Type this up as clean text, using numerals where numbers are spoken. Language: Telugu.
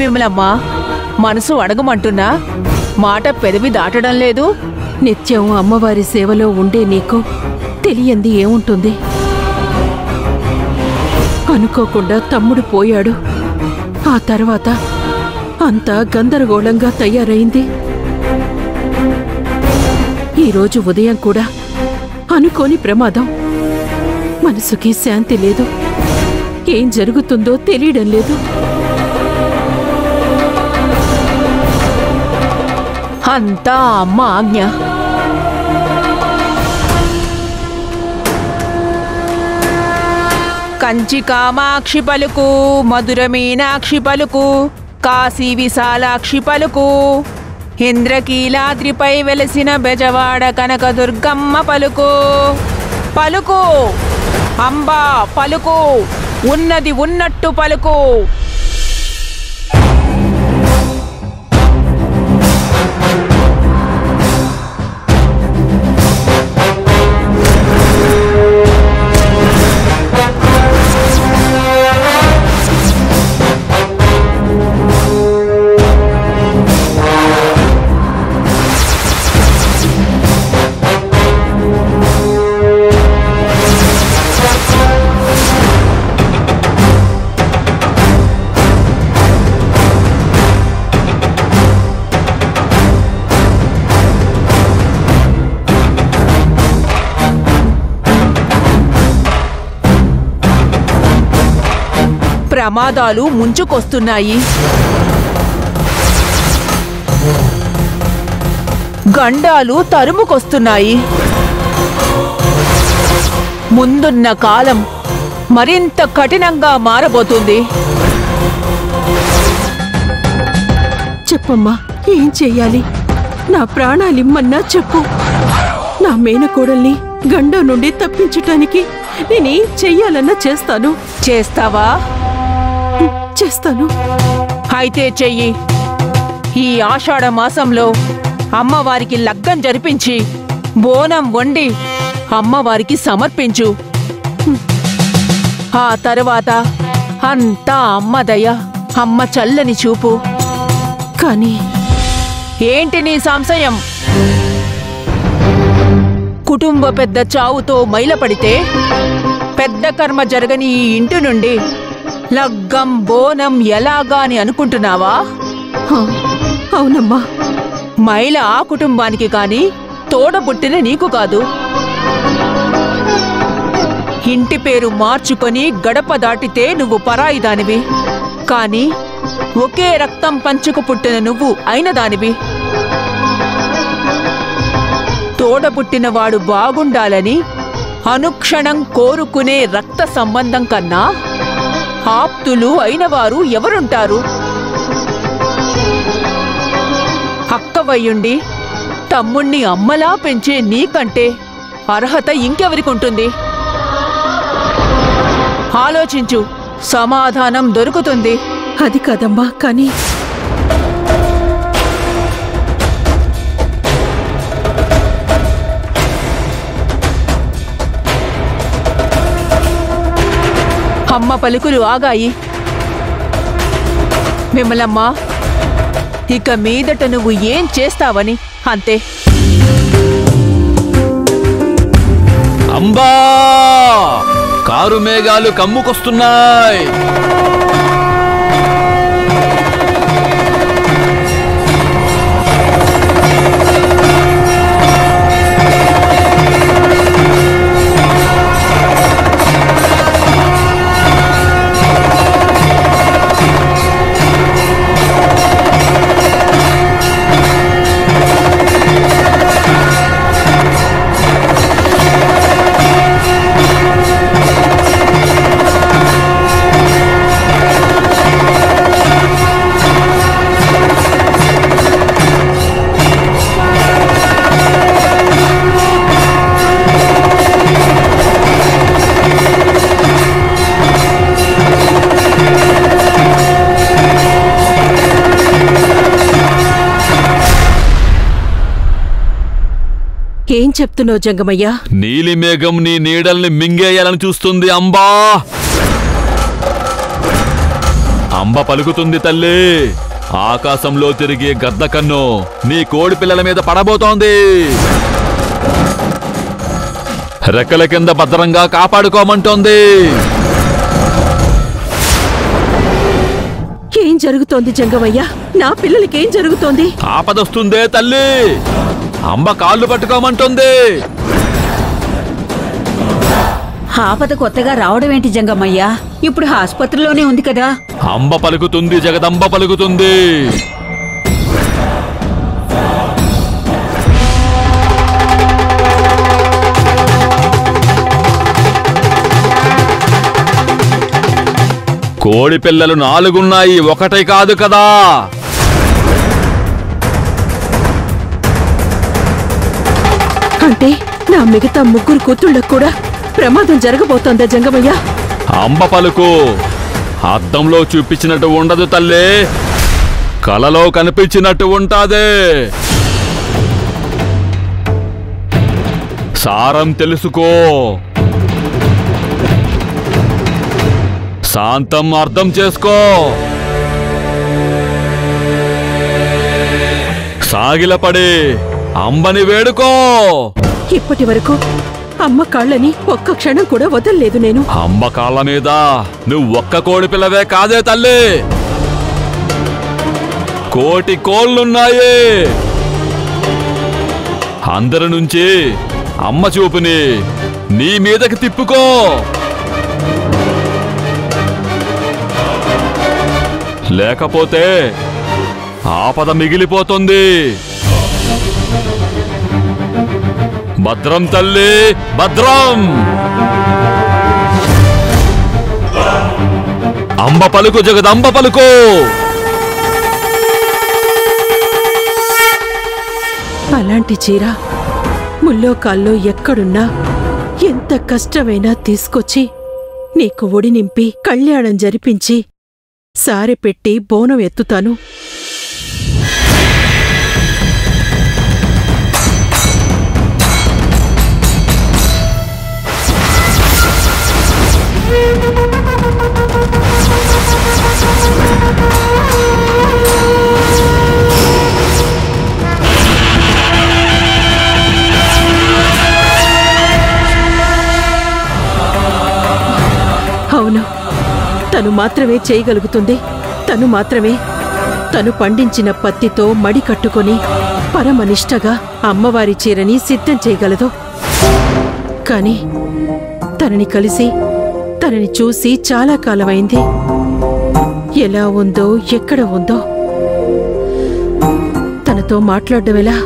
విమలమ్మ? మనసు అడగమంటున్నా మాట పెదవి దాటడం లేదు. నిత్యం అమ్మవారి సేవలో ఉండే నీకు తెలియంది ఏముంటుంది? అనుకోకుండా తమ్ముడు పోయాడు. ఆ తర్వాత అంతా గందరగోళంగా తయారైంది. ఈరోజు ఉదయం కూడా అనుకోని ప్రమాదం. మనసుకి శాంతి లేదు. ఏం జరుగుతుందో తెలియడం లేదు. అంతా అమ్మ ఆజ్ఞ. కంచి కామాక్షి పలుకు, మధుర మీనాక్షి పలుకు, కాశీ విశాలాక్షి పలుకు, ఇంద్రకీలాద్రిపై వెలసిన బెజవాడ కనకదుర్గమ్మ పలుకు. పలుకు అంబా పలుకు, ఉన్నది ఉన్నట్టు పలుకు. ప్రమాదాలు ముంచుకొస్తున్నాయి. గండాలు తరుముకొస్తున్నాయి. ముందున్న కాలం మరింత కఠినంగా మారబోతుంది. చెప్పమ్మా, ఏం చెయ్యాలి? నా ప్రాణాలిమ్మన్నా చెప్పు. నా మేనకోడల్ని గండం నుండి తప్పించటానికి నేనేం చెయ్యాలన్నా చేస్తాను. చేస్తావా? చేస్తాను. అయితే చెయ్యి. ఈ ఆషాఢ మాసంలో అమ్మవారికి లగ్గం జరిపించి బోనం వండి అమ్మవారికి సమర్పించు. ఆ తరువాత అంతా అమ్మదయ, అమ్మ చల్లని చూపు. కానీ ఏంటి నీ సంశయం? కుటుంబ పెద్ద చావుతో మైలపడితే పెద్ద కర్మ జరగని ఈ ఇంటి నుండి లగ్గం బోనం ఎలాగా అని అనుకుంటున్నావా? అవునమ్మా. మైల ఆ కుటుంబానికి కాని తోడబుట్టిన నీకు కాదు. ఇంటి పేరు మార్చుకొని గడప దాటితే నువ్వు పరాయిదానివి. కాని ఒకే రక్తం పంచుకు పుట్టిన నువ్వు అయినదానివి. తోడబుట్టినవాడు బాగుండాలని అనుక్షణం కోరుకునే రక్త సంబంధం కన్నా ఆప్తులు అయినవారు ఎవరుంటారు? అక్కవయ్యుండి తమ్ముణ్ణి అమ్మలా పెంచే నీకంటే అర్హత ఇంకెవరికుంటుంది? ఆలోచించు, సమాధానం దొరుకుతుంది. అది కాదమ్మా, కానీ అమ్మ పలుకులు ఆగాయి. విమలమ్మ, ఇక మీదట నువ్వు ఏం చేస్తావని అంతే. అంబా, కారు మేఘాలు కమ్ముకొస్తున్నాయి. ఏం చెప్తున్నావు జంగమయ్య? నీలిమేఘం నీ నీడల్ని మింగేయాలని చూస్తుంది అంబా. అంబ పలుకుతుంది తల్లి. ఆకాశంలో తిరిగే గద్ద కన్ను నీ కోడి పిల్లల మీద పడబోతోంది. రెక్కల కింద భద్రంగా కాపాడుకోమంటోంది. ఏం జరుగుతోంది జంగమయ్య? నా పిల్లలకేం జరుగుతోంది? ఆపదొస్తుందే తల్లి. అంబ కాళ్ళు పట్టుకోమంటోంది. ఆపద కొత్తగా రావడం ఏంటి జంగమయ్య? ఇప్పుడు ఆసుపత్రిలోనే ఉంది కదా. అంబ పలుకుతుంది, జగదంబ పలుకుతుంది. కోడి పిల్లలు 4 ఉన్నాయి, ఒకటే కాదు కదా. అంటే నా మిగతా 3 కూతుళ్ళకు కూడా ప్రమాదం జరగబోతోందా జంగమయ్య? అంబ పలుకు అద్దంలో చూపించినట్టు ఉండదు తల్లి, కలలో కనిపించినట్టు ఉంటాదే. సారం తెలుసుకో, శాంతం అర్థం చేసుకో. సాగిలపడి అంబని వేడుకో. ఇప్పటి వరకు అమ్మ కాళ్ళని ఒక్క క్షణం కూడా వదల్లేదు నేను. అంబ కాళ్ళ మీద నువ్వు ఒక్క కోడి పిల్లవే కాదే తల్లి, కోటి కోళ్ళున్నాయి. అందరి నుంచి అమ్మ చూపుని నీ మీదకి తిప్పుకో. లేకపోతే ఆపద మిగిలిపోతుంది. భద్రం తల్లి, భద్రం. అంబ పలుకు, జగదంబ పలుకు. అలాంటి చీర ముల్లోకాల్లో ఎక్కడున్నా ఎంత కష్టమైనా తీసుకొచ్చి నీకు ఒడి నింపి కళ్యాణం జరిపించి సారె పెట్టి బోనం ఎత్తుతాను. అవును, తను మాత్రమే చేయగలుగుతుంది. తను మాత్రమే తను పండించిన పత్తితో మడి కట్టుకొని పరమనిష్టగా అమ్మవారి చీరని సిద్ధం చేయగలదు. కాని తనని కలిసి తనని చూసి చాలా కాలమైంది. ఎలా ఉందో, ఎక్కడ ఉందో, తనతో మాట్లాడడం ఎలా?